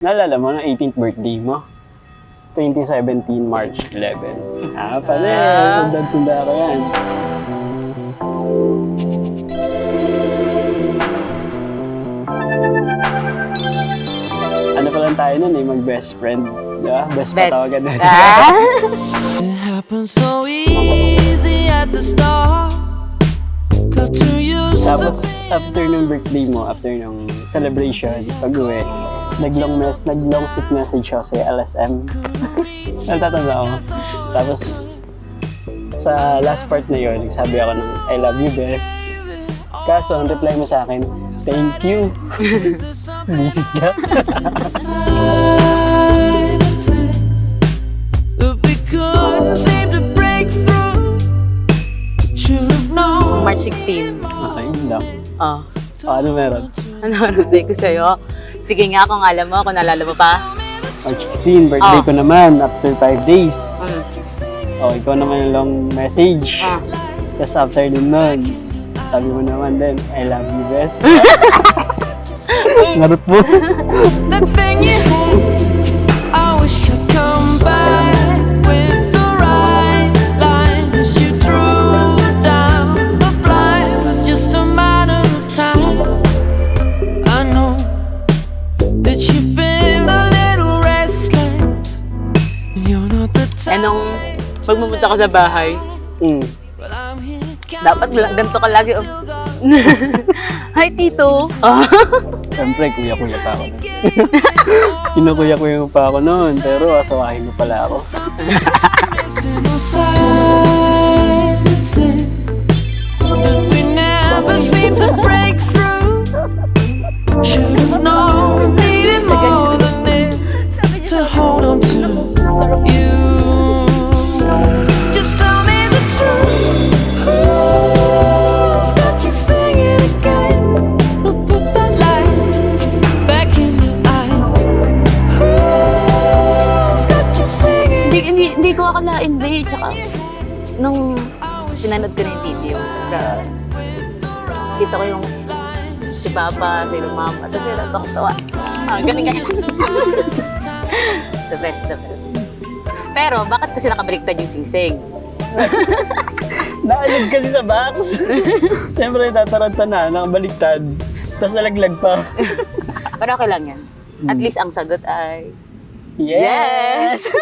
Naalala mo ng 18th birthday mo? 2017, March 11. Pala. Sundad-tunda ko yan. Ano pa lang tayo nun mag-best friend. Diba? Best pa tawagan nun. It happened so easy at the start. Got too used to Tapos, after nung birthday mo, after nung celebration, pag-uwi, nag-long soup message ako sa LSM. Natatanda ako. Tapos, sa last part na yun, nagsabi ako ng I love you, best. Kaso, ang reply mo sa akin, thank you. Visit ka. March 16. Okay, yun lang. Oh. Ano meron? Ano birthday ko sa'yo? Sige nga kung alam mo, kung naalala mo pa. March 16, birthday ko naman, after 5 days. Mm. Ikaw naman yung long message. Tapos after nun, sabi mo naman din, I love you, best. Ngarot mo. That thing you had, I wish I'd come back with the right lines. You threw down the blind with just a matter of time. I know that you've been a little restless. You're not the type. Nung pagmumunta ka sa bahay, But I'm here. dapat ganito ka lagi. Oh. Hi, Tito. Siyempre, kuya-kuya pa ako nun. Kinukuya-kuya pa ako noon, pero asawahin mo pala ako. We never seem to break through. Should have known, needed more than this to hold on to you. Just tell me the truth. Who's got you singing again? I'll put that light back in your eyes. Who's got you singing? Hindi ko akalain, babe. Tsaka, nung pinanood ko na yung video, kita ko yung si Papa, si Mama, at sila tawa. Galing. The best. Pero, bakit kasi nakabaliktad yung singsing? Naalig kasi sa box. Siyempre, tataranta na, nakabaliktad. Tapos nalaglag pa. Pero okay lang yan. At least ang sagot ay... Yes!